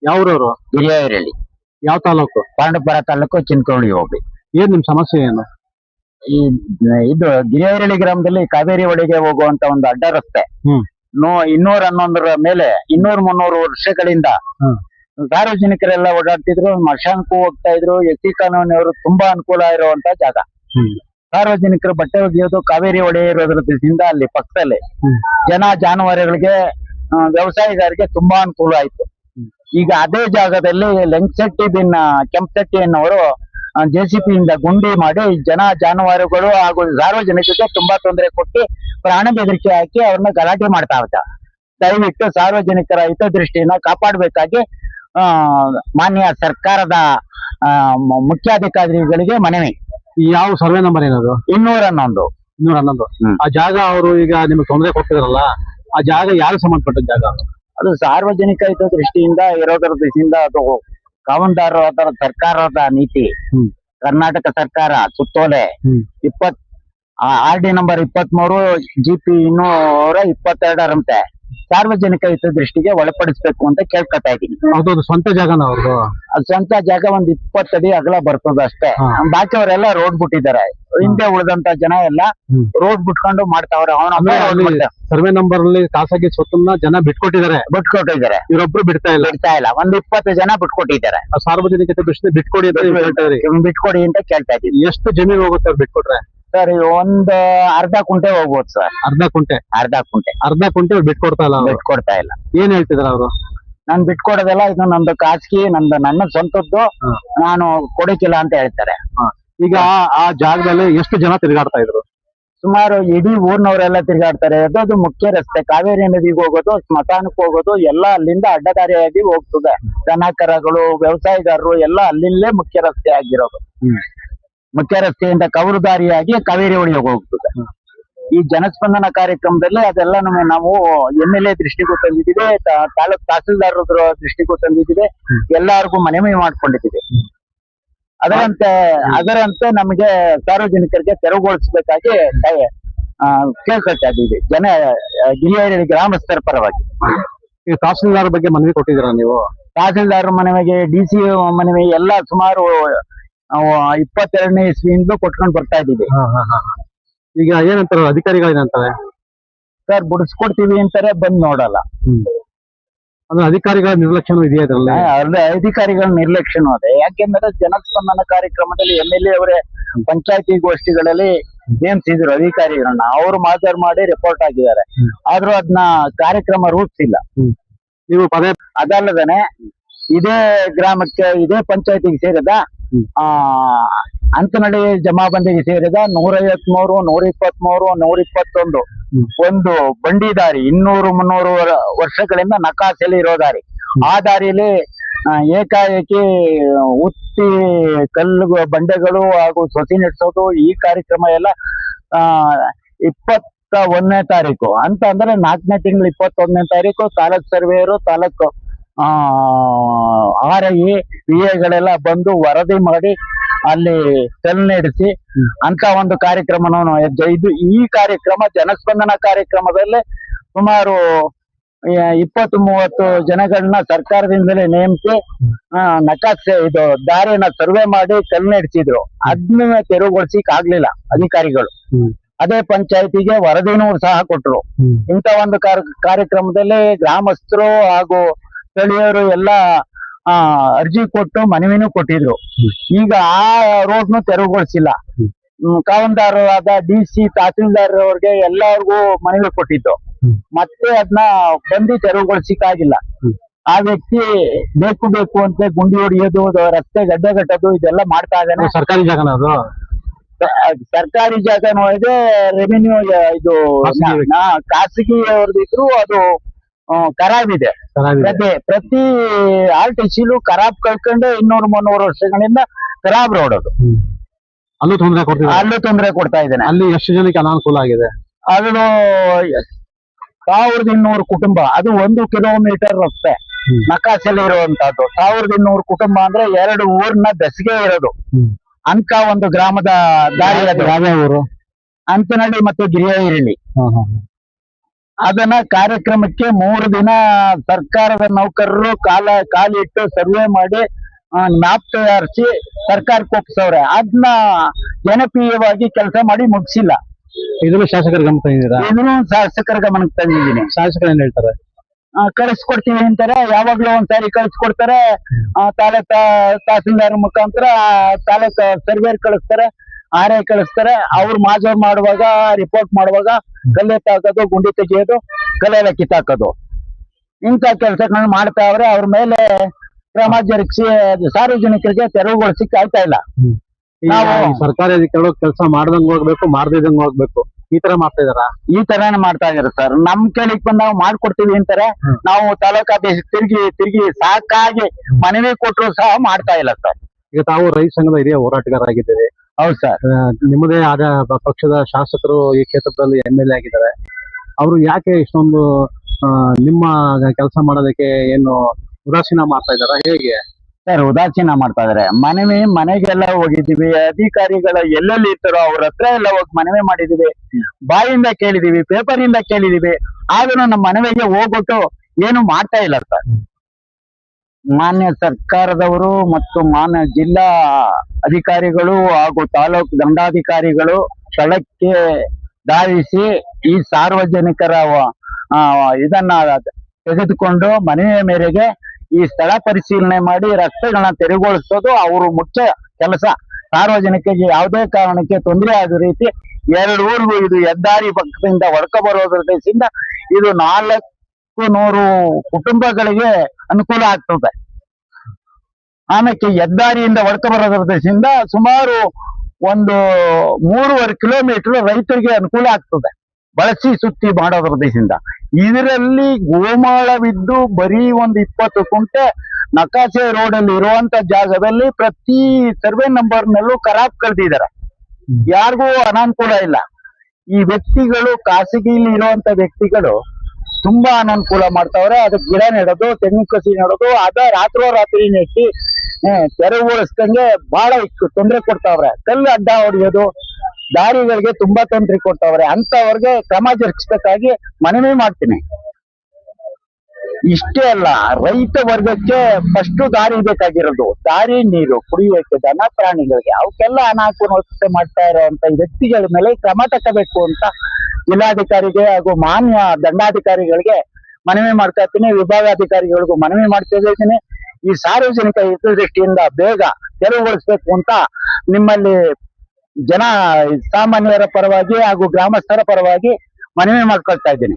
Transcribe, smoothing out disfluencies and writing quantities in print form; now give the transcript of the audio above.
ಯಾವ್ರವ್ರು? ಹಿರಿಯರಲ್ಲಿ ಯಾವ ತಾಲೂಕು? ಪಾಂಡವಪುರ ತಾಲೂಕು ಚಿನ್ಕೋಳಿ ಹೋಗ್ಲಿ. ಏನ್ ನಿಮ್ ಸಮಸ್ಯೆ ಏನು? ಈ ಇದು ಗಿರಿಯರಳಿ ಗ್ರಾಮದಲ್ಲಿ ಕಾವೇರಿ ಹೊಳೆಗೆ ಹೋಗುವಂತ ಒಂದು ಅಡ್ಡ ರಸ್ತೆ ಹ್ಮ್ 211 ಮೇಲೆ 200-300 ವರ್ಷಗಳಿಂದ ಹ್ಮ್ ಸಾರ್ವಜನಿಕರೆಲ್ಲ ಓಡಾಡ್ತಿದ್ರು, ಮಶಾನಕ್ಕೂ ಹೋಗ್ತಾ ಇದ್ರು. ಎಸ್ಸಿ ಕಾನೂನಿಯವರು ತುಂಬಾ ಅನುಕೂಲ ಇರುವಂತ ಜಾಗ. ಹ್ಮ್ ಸಾರ್ವಜನಿಕರು ಬಟ್ಟೆ ಒಗೆಯೋದು ಕಾವೇರಿ ಹೊಳೆ ಇರೋದ್ರಿಂದ ಅಲ್ಲಿ ಪಕ್ಕದಲ್ಲಿ ಹ್ಮ್ ಜನ ಜಾನುವಾರುಗಳಿಗೆ ವ್ಯವಸಾಯಗಾರರಿಗೆ ತುಂಬಾ ಅನುಕೂಲ ಆಯ್ತು. ಈಗ ಅದೇ ಜಾಗದಲ್ಲಿ ಲೆಂಗಶೆಟ್ಟಿ ಕೆಂಪಶೆಟ್ಟಿ ಅನ್ನೋರು JCP ಇಂದ ಗುಂಡಿ ಮಾಡಿ ಜನ ಜಾನುವಾರುಗಳು ಹಾಗೂ ಸಾರ್ವಜನಿಕರಿಗೆ ತುಂಬಾ ತೊಂದರೆ ಕೊಟ್ಟು ಪ್ರಾಣ ಬೆದರಿಕೆ ಹಾಕಿ ಅವ್ರನ್ನ ಗಲಾಟೆ ಮಾಡ್ತಾ ಇದ್ದಾರೆ. ದಯವಿಟ್ಟು ಸಾರ್ವಜನಿಕರ ಹಿತದೃಷ್ಟಿಯನ್ನ ಕಾಪಾಡಬೇಕಾಗಿ ಮಾನ್ಯ ಸರ್ಕಾರದ ಮುಖ್ಯಾಧಿಕಾರಿಗಳಿಗೆ ಮನವಿ. ಯಾವ ಸರ್ವೆ ನಂಬರ್ ಏನದು? 211. 211. ಆ ಜಾಗ ಅವರು ಈಗ ನಿಮ್ಗೆ ತೊಂದರೆ ಕೊಡ್ತಿದಾರಲ್ಲ, ಆ ಜಾಗ ಯಾರು ಸಂಬಂಧಪಟ್ಟ ಜಾಗ? ಅದು ಸಾರ್ವಜನಿಕ ಹಿತದೃಷ್ಟಿಯಿಂದ ಇರೋದ್ರ ದೃಷ್ಟಿಯಿಂದ ಅದು ಕಾವಲ್ದಾರ ಸರ್ಕಾರದ ನೀತಿ. ಕರ್ನಾಟಕ ಸರ್ಕಾರ ಸುತ್ತೋಲೆ 20 RD ನಂಬರ್ 23 GP 222ರಂತೆ ಸಾರ್ವಜನಿಕ ಹಿತದೃಷ್ಟಿಗೆ ಒಳಪಡಿಸಬೇಕು ಅಂತ ಕೇಳ್ಕೊತಾ ಇದ್ದೀನಿ. ಅದು ಸ್ವಂತ ಜಾಗನ ಅವ್ರದ್ದು? ಅದು ಸ್ವಂತ ಜಾಗ, ಒಂದ್ 20 ಅಡಿ ಅಗಲ ಬರ್ತದ ಅಷ್ಟೇ. ಬಾಕಿಯವರೆಲ್ಲ ರೋಡ್ ಬಿಟ್ಟಿದ್ದಾರೆ. ಹಿಂದೆ ಉಳಿದಂತ ಜನ ಎಲ್ಲ ರೋಡ್ ಬಿಟ್ಕೊಂಡು ಮಾಡ್ತಾವ್ರೆ. ಸರ್ವೆ ನಂಬರ್ ಅಲ್ಲಿ ಖಾಸಗಿ ಸ್ವತ್ತನ್ನ ಜನ ಬಿಟ್ಕೊಟ್ಟಿದ್ದಾರೆ. ಇವರೊಬ್ರು ಬಿಡ್ತಾ ಇಲ್ಲ. ಒಂದ್ 20 ಜನ ಬಿಟ್ಕೊಟ್ಟಿದ್ದಾರೆ. ಸಾರ್ವಜನಿಕತೆ ದೃಷ್ಟಿ ಬಿಟ್ಕೊಡಿ ಅಂತ ಕೇಳ್ತಾ ಇದ್ದೀವಿ. ಎಷ್ಟು ಜಮೀನು ಹೋಗುತ್ತೆ ಅವ್ರು ಬಿಟ್ಕೊಟ್ರೆ? ಸರ್ ಒಂದು ಅರ್ಧ ಕುಂಟೆ ಹೋಗ್ಬೋದು ಸರ್. ಅರ್ಧ ಕುಂಟೆ ಬಿಟ್ಕೊಡ್ತಾ ಇಲ್ಲ. ಏನ್ ಹೇಳ್ತಿದಾರೆ ಅವರು? ನಾನ್ ಬಿಟ್ಕೊಡೋದಲ್ಲ, ಇದು ನಂದು ಖಾಸಗಿ, ನನ್ನ ಸ್ವಂತದ್ದು, ನಾನು ಕೊಡಕ್ಕಿಲ್ಲ ಅಂತ ಹೇಳ್ತಾರೆ. ಈಗ ಆ ಜಾಗದಲ್ಲಿ ಎಷ್ಟು ಜನ ತಿರುಗಾಡ್ತಾ ಇದ್ರು? ಸುಮಾರು ಇಡೀ ಊರ್ನವರೆಲ್ಲ ತಿರುಗಾಡ್ತಾರೆ. ಅದು ಮುಖ್ಯ ರಸ್ತೆ, ಕಾವೇರಿ ನದಿಗೆ ಹೋಗೋದು, ಸ್ಮಶಾನಕ್ಕೆ ಹೋಗೋದು ಎಲ್ಲ ಅಲ್ಲಿಂದ ಅಡ್ಡದಾರಿಯಾಗಿ ಹೋಗ್ತದೆ. ದನ ಕರಗಳು, ವ್ಯವಸಾಯಗಾರರು ಎಲ್ಲ ಅಲ್ಲಿಂದಲೇ ಮುಖ್ಯ ರಸ್ತೆ ಆಗಿರೋದು. ಮುಖ್ಯ ರಸ್ತೆಯಿಂದ ಕವಲು ದಾರಿಯಾಗಿ ಕಾವೇರಿ ಹೊಳೆಗೆ ಹೋಗ್ತದೆ. ಈ ಜನಸ್ಪಂದನ ಕಾರ್ಯಕ್ರಮದಲ್ಲಿ ಅದೆಲ್ಲ ನಾವು MLA ದೃಷ್ಟಿಗೂ ತಂದಿದ್ದೀವಿ, ತಾಲೂಕ್ ತಹಸೀಲ್ದಾರ್ ದೃಷ್ಟಿಗೂ ತಂದಿದ್ದೀವಿ, ಎಲ್ಲಾರ್ಗು ಮನವಿ ಮಾಡ್ಕೊಂಡಿದ್ದೀವಿ. ಅದರಂತೆ ನಮಗೆ ಸಾರ್ವಜನಿಕರಿಗೆ ತೆರವುಗೊಳಿಸಬೇಕಾಗಿ ಕೇಳ್ಕೊಳ್ತಾ ಇದ್ದೀವಿ ಗಿರಿಯರಳಿ ಗ್ರಾಮಸ್ಥರ ಪರವಾಗಿ. ಈ ತಹಸೀಲ್ದಾರ್ ಬಗ್ಗೆ ಮನವಿ ಕೊಟ್ಟಿದ್ದೀರಾ ನೀವು? ತಹಸೀಲ್ದಾರ್ ಮನವಿಗೆ, DC ಮನವಿ ಎಲ್ಲ ಸುಮಾರು 22ನೇ ಇಸ್ವಿಯಿಂದ ಕೊಟ್ಕೊಂಡು ಬರ್ತಾ ಇದ್ದೀವಿ. ಈಗ ಏನಂತಾರೆ ಅಧಿಕಾರಿಗಳು? ಏನಂತಾರೆ ಸರ್? ಬಿಡಿಸ್ಕೊಡ್ತೀವಿ ಅಂತಾರೆ, ಬಂದ್ ನೋಡಲ್ಲ. ಅಂದ್ರೆ ಅಧಿಕಾರಿಗಳ ನಿರ್ಲಕ್ಷ್ಯನೂ ಇದೆಯಾ ಇದ್ರಲ್ಲಿ? ಅಧಿಕಾರಿಗಳ ನಿರ್ಲಕ್ಷ್ಯನೂ ಅದೇ. ಯಾಕೆಂದ್ರೆ ಜನಸ್ಪಂದನ ಕಾರ್ಯಕ್ರಮದಲ್ಲಿ MLA ಅವರೇ ಪಂಚಾಯತಿ ಗೋಷ್ಠಿಗಳಲ್ಲಿ ನೇಮಿಸಿದ್ರು ಅಧಿಕಾರಿಗಳನ್ನ. ಅವರು ಮಾತಾಡ್ ಮಾಡಿ ರಿಪೋರ್ಟ್ ಆಗಿದ್ದಾರೆ. ಆದ್ರೂ ಅದನ್ನ ಕಾರ್ಯಕ್ರಮ ರೂಪಿಸಿಲ್ಲ. ನೀವು ಅದಲ್ಲದೇನೆ ಇದೇ ಗ್ರಾಮಕ್ಕೆ, ಇದೇ ಪಂಚಾಯತಿಗೆ ಸೇರಿದ ಅಂತನಳ್ಳಿ ಜಮಾಬಂದಿಗೆ ಸೇರಿದ 153, 123, 121 ಒಂದು ಬಂಡಿ ದಾರಿ 200-300 ವರ್ಷಗಳಿಂದ ನಕಾಸೆಯಲ್ಲಿ ಇರೋ ದಾರಿ. ಆ ದಾರಿಯಲ್ಲಿ ಏಕಾಏಕಿ ಉತ್ತಿ ಕಲ್ಲು ಬಂಡೆಗಳು ಹಾಗೂ ಸೊಸಿ ನಡೆಸೋದು, ಈ ಕಾರ್ಯಕ್ರಮ ಎಲ್ಲ 21ನೇ ತಾರೀಕು ಅಂತ ಅಂದ್ರೆ 4ನೇ ತಿಂಗಳು 21ನೇ ತಾರೀಕು ತಾಲೂಕ್ ಸರ್ವೇಯರು, ತಾಲೂಕು RI PAಗಳೆಲ್ಲ ಬಂದು ವರದಿ ಮಾಡಿ ಅಲ್ಲಿ ಕಲ್ಲು ನಡೆಸಿ ಅಂತ ಒಂದು ಕಾರ್ಯಕ್ರಮವನ್ನು ಈ ಕಾರ್ಯಕ್ರಮ ಜನಸ್ಪಂದನ ಕಾರ್ಯಕ್ರಮದಲ್ಲಿ ಸುಮಾರು 20-30 ಜನಗಳನ್ನ ಸರ್ಕಾರದಿಂದಲೇ ನೇಮಿಸಿ ನಕಾಸೆ ದಾರಿನ ಸರ್ವೆ ಮಾಡಿ ಕಲ್ಲು ನಡೆಸಿದ್ರು. ಅದನ್ನ ತೆರವುಗೊಳಿಸಿಕ್ ಆಗ್ಲಿಲ್ಲ ಅಧಿಕಾರಿಗಳು. ಅದೇ ಪಂಚಾಯತಿಗೆ ವರದಿನೂ ಸಹ ಕೊಟ್ರು. ಇಂಥ ಒಂದು ಕಾರ್ಯಕ್ರಮದಲ್ಲಿ ಗ್ರಾಮಸ್ಥರು ಹಾಗೂ ಸ್ಥಳೀಯರು ಎಲ್ಲ ಅರ್ಜಿ ಕೊಟ್ಟು ಮನವಿನೂ ಕೊಟ್ಟಿದ್ರು. ಈಗ ಆ ರೋಡ್ನು ತೆರವುಗೊಳಿಸಿಲ್ಲ. ಕಾವಲ್ದಾರರಾದ DC ತಹಸೀಲ್ದಾರ್ ಅವ್ರಿಗೆ ಎಲ್ಲರಿಗೂ ಮನವಿ ಕೊಟ್ಟಿದ್ದು, ಮತ್ತೆ ಅದನ್ನ ಬಂದು ತೆರವುಗೊಳಿಸಿಕ್ಕಾಗಿಲ್ಲ. ಆ ವ್ಯಕ್ತಿ ಬೇಕು ಅಂತ ಗುಂಡಿ ಹೊಡಿಯೋದು, ರಸ್ತೆ ಗಡ್ಡೆ ಕಟ್ಟೋದು ಇದೆಲ್ಲ ಮಾಡ್ತಾ ಇದ್ದಾನೆ. ಸರ್ಕಾರಿ ಜಾಗನ ಅದು? ಸರ್ಕಾರಿ ಜಾಗನೂ ಇದೆ, ರೆವಿನ್ಯೂ ಖಾಸಗಿ ಅವ್ರದಿದ್ರು ಅದು ಖರಾಬಿದೆ. ಪ್ರತಿ RTCಲೂ ಖರಾಬ್ ಕಳ್ಕೊಂಡು 200-300 ವರ್ಷಗಳಿಂದ ಖರಾಬ್ ರೋಡ್ ಅದು. ಅಲ್ಲೂ ತೊಂದರೆ ಕೊಡ್ತಾ ಇದ್ದೇನೆ. ಅಲ್ಲಿ ಎಷ್ಟು ಜನಕ್ಕೆ ಅನಾನುಕೂಲ ಆಗಿದೆ? ಅದು 1200 ಕುಟುಂಬ. ಅದು 1 ಕಿಲೋಮೀಟರ್ ರಸ್ತೆ ನಕಾಸೆಯಲ್ಲಿ ಇರುವಂತಹದ್ದು. 1200 ಕುಟುಂಬ ಅಂದ್ರೆ 2 ಊರಿನ ಬೆಸಗೆ ಇರೋದು ಅಂತ ಒಂದು ಗ್ರಾಮದ ದಾರಿ. ಅದು ಯಾವ ಊರು? ಅಂತನಹಳ್ಳಿ ಮತ್ತು ಗಿರಿಯರಳಿ. ಅದನ್ನ ಕಾರ್ಯಕ್ರಮಕ್ಕೆ 3 ದಿನ ಸರ್ಕಾರದ ನೌಕರರು ಕಾಲಿಟ್ಟು ಸರ್ವೆ ಮಾಡಿ ಮ್ಯಾಪ್ ತಯಾರಿಸಿ ಸರ್ಕಾರಕ್ಕೆ ಒಪ್ಪಿಸವ್ರೆ. ಅದನ್ನ ಜನಪ್ರಿಯವಾಗಿ ಕೆಲಸ ಮಾಡಿ ಮುಗಿಸಿಲ್ಲ. ಇದನ್ನು ಶಾಸಕರ ಗಮನ ತಂದಿದ್ದೀರಾ? ಇದನ್ನು ಶಾಸಕರ ಗಮನಕ್ಕೆ ತಂದಿದ್ದೀನಿ. ಶಾಸಕರು ಏನ್ ಹೇಳ್ತಾರೆ? ಕಳಿಸ್ಕೊಡ್ತೀವಿ ಅಂತಾರೆ, ಯಾವಾಗ್ಲೂ ಒಂದ್ಸಾರಿ ಕಳಿಸ್ಕೊಡ್ತಾರೆ. ತಹಸೀಲ್ದಾರ್ ಮುಖಾಂತರ ತಾಲೂಕ್ ಸರ್ವೇರ್ ಕಳಿಸ್ತಾರೆ, ಆರ್ಐ ಕಳಿಸ್ತಾರೆ. ಅವ್ರು ಮಾಜೂರು ಮಾಡುವಾಗ ರಿಪೋರ್ಟ್ ಮಾಡುವಾಗ ಕಲ್ಲೆತ್ತಾಕೋದು, ಗುಂಡಿ ತೆಗೆಯೋದು, ಕಲ್ಲೆಲ್ಲ ಕಿತ್ತಾಕೋದು, ಇಂಥ ಕೆಲಸಗಳನ್ನ ಮಾಡ್ತಾ ಅವ್ರೆ. ಅವ್ರ ಮೇಲೆ ಕ್ರಮ ಜರುಗಿಸಿ ಸಾರ್ವಜನಿಕರಿಗೆ ತೆರವುಗೊಳಿಸಕ್ಕೆ ಆಗ್ತಾ ಇಲ್ಲ. ನಾವು ಸರ್ಕಾರಿ ಅಧಿಕಾರಿಗಳು ಕೆಲಸ ಮಾಡ್ದಂಗ್ ಹೋಗ್ಬೇಕು, ಮಾಡ್ದಿದಂಗ್ ಹೋಗ್ಬೇಕು, ಈ ತರ ಮಾಡ್ತಾ ಇದಾರ? ಈ ತರಾನೇ ಮಾಡ್ತಾ ಇದಾರೆ ಸರ್. ನಮ್ ಕೇಳಿಕ್ ಬಂದ್ ನಾವು ಮಾಡ್ಕೊಡ್ತೀವಿ ಅಂತಾರೆ. ನಾವು ತಾಲೂಕಾ ಆಫೀಸ್ ತಿರುಗಿ ಸಾಕಾಗಿ ಮನವಿ ಕೊಟ್ಟರು ಸಹ ಮಾಡ್ತಾ ಇಲ್ಲ ಸರ್. ಈಗ ತಾವು ರೈತ ಸಂಘದ ಹಿರಿಯ ಹೋರಾಟಗಾರರಾಗಿದ್ದೀರಿ. ಹೌದು ಸರ್. ನಿಮ್ಮದೇ ಆದ ಪಕ್ಷದ ಶಾಸಕರು ಈ ಕ್ಷೇತ್ರದಲ್ಲಿ MLA ಆಗಿದ್ದಾರೆ. ಅವರು ಯಾಕೆ ಇಷ್ಟೊಂದು ನಿಮ್ಮ ಕೆಲಸ ಮಾಡೋದಕ್ಕೆ ಏನು ಉದಾಸೀನ ಮಾಡ್ತಾ ಇದಾರ? ಹೇಗೆ ಸರ್ ಉದಾಸೀನ ಮಾಡ್ತಾ ಇದಾರೆ? ಮನೆಗೆಲ್ಲ ಹೋಗಿದೀವಿ, ಅಧಿಕಾರಿಗಳ ಎಲ್ಲೆಲ್ಲಿ ಇರ್ತಾರೋ ಅವ್ರ ಹತ್ರ ಎಲ್ಲ ಹೋಗಿ ಮನವಿ ಮಾಡಿದೀವಿ, ಬಾಯಿಂದ ಕೇಳಿದೀವಿ, ಪೇಪರ್ ಇಂದ ಕೇಳಿದೀವಿ. ಆದ್ರೂ ನಮ್ಮ ಮನವಿಗೆ ಹೋಗ್ಬಿಟ್ಟು ಏನು ಮಾಡ್ತಾ ಇಲ್ಲ ಸರ್. ಮಾನ್ಯ ಸರ್ಕಾರದವರು ಮತ್ತು ಮಾನ್ಯ ಜಿಲ್ಲಾ ಅಧಿಕಾರಿಗಳು ಹಾಗೂ ತಾಲೂಕು ದಂಡಾಧಿಕಾರಿಗಳು ಸ್ಥಳಕ್ಕೆ ಧಾವಿಸಿ ಈ ಸಾರ್ವಜನಿಕರ ಇದನ್ನ ತೆಗೆದುಕೊಂಡು ಮನವಿಯ ಮೇರೆಗೆ ಈ ಸ್ಥಳ ಪರಿಶೀಲನೆ ಮಾಡಿ ರಸ್ತೆಗಳನ್ನ ತೆರವುಗೊಳಿಸೋದು ಅವರು ಮುಖ್ಯ ಕೆಲಸ. ಸಾರ್ವಜನಿಕರಿಗೆ ಯಾವುದೇ ಕಾರಣಕ್ಕೆ ತೊಂದರೆ ಆದ ರೀತಿ 2 ಊರಿಗೂ ಇದು ಹೆದ್ದಾರಿ ಪಕ್ಕದಿಂದ ಹೊಡ್ಕೊ ಬರೋದ್ರಿಂದ ಇದು 400 ಕುಟುಂಬಗಳಿಗೆ ಅನುಕೂಲ ಆಗ್ತದೆ. ಆಮೇಲೆ ಹೆದ್ದಾರಿಯಿಂದ ಹೊಡ್ಕೊ ಬರೋದ್ರಿಂದ ಸುಮಾರು ಒಂದು 3.5 ಕಿಲೋಮೀಟರ್ ರೈತರಿಗೆ ಅನುಕೂಲ ಆಗ್ತದೆ ಬಳಸಿ ಸುತ್ತಿ ಮಾಡೋದ್ರದಿಂದ. ಇದರಲ್ಲಿ ಗೋಮಾಳವಿದ್ದು ಬರೀ ಒಂದು 20 ಕುಂಟೆ ನಕಾಶೆ ರೋಡ್ ಅಲ್ಲಿ ಇರುವಂತ ಜಾಗದಲ್ಲಿ ಪ್ರತಿ ಸರ್ವೆ ನಂಬರ್ನಲ್ಲೂ ಖರಾಬ್ ಕಳೆದಿದ್ದಾರೆ. ಯಾರಿಗೂ ಅನಾನುಕೂಲ ಇಲ್ಲ. ಈ ವ್ಯಕ್ತಿಗಳು ಖಾಸಗಿಲಿ ಇರುವಂತ ವ್ಯಕ್ತಿಗಳು ತುಂಬಾ ಅನಾನುಕೂಲ ಮಾಡ್ತಾವ್ರೆ. ಅದಕ್ಕೆ ಗಿಡ ನೆಡೋದು, ತೆಂಗಿನ ಕಸಿ ನೆಡೋದು, ಅದ ರಾತ್ರಿ ನೆಟ್ಟಿ ತೆರವುಗೊಳಿಸ್ದಂಗೆ ಬಹಳ ತೊಂದರೆ ಕೊಡ್ತಾವ್ರೆ. ಕಲ್ಲು ಅಡ್ಡ ಹೊಡೆಯೋದು, ದಾರಿಗಳಿಗೆ ತುಂಬಾ ತೊಂದರೆ ಕೊಡ್ತಾವ್ರೆ. ಅಂತವ್ರಿಗೆ ಕ್ರಮ ಜರುಗಿಸಬೇಕಾಗಿ ಮನವಿ ಮಾಡ್ತೀನಿ. ಇಷ್ಟೇ ಅಲ್ಲ, ರೈತ ವರ್ಗಕ್ಕೆ ಫಸ್ಟ್ ದಾರಿ ಬೇಕಾಗಿರೋದು, ದಾರಿ, ನೀರು, ಕುಡಿಯೋಕೆ, ದನ ಪ್ರಾಣಿಗಳಿಗೆ, ಅವಕ್ಕೆಲ್ಲ ಅನಾನುಕೂಲ ಮಾಡ್ತಾ ಇರುವಂತ ವ್ಯಕ್ತಿಗಳ ಮೇಲೆ ಕ್ರಮ ತಗೋಬೇಕು ಅಂತ ಜಿಲ್ಲಾಧಿಕಾರಿಗೆ ಹಾಗೂ ಮಾನ್ಯ ದಂಡಾಧಿಕಾರಿಗಳಿಗೆ ಮನವಿ ಮಾಡ್ತಾ ಇರ್ತೀನಿ. ವಿಭಾಗಾಧಿಕಾರಿಗಳಿಗೂ ಮನವಿ ಮಾಡ್ತಾ ಇದ್ದೀನಿ. ಈ ಸಾರ್ವಜನಿಕ ಹಿತದೃಷ್ಟಿಯಿಂದ ಬೇಗ ತೆರವುಗೊಳಿಸಬೇಕು ಅಂತ ನಿಮ್ಮಲ್ಲಿ ಸಾಮಾನ್ಯರ ಪರವಾಗಿ ಹಾಗೂ ಗ್ರಾಮಸ್ಥರ ಪರವಾಗಿ ಮನವಿ ಮಾಡ್ಕೊಳ್ತಾ ಇದ್ದೀನಿ.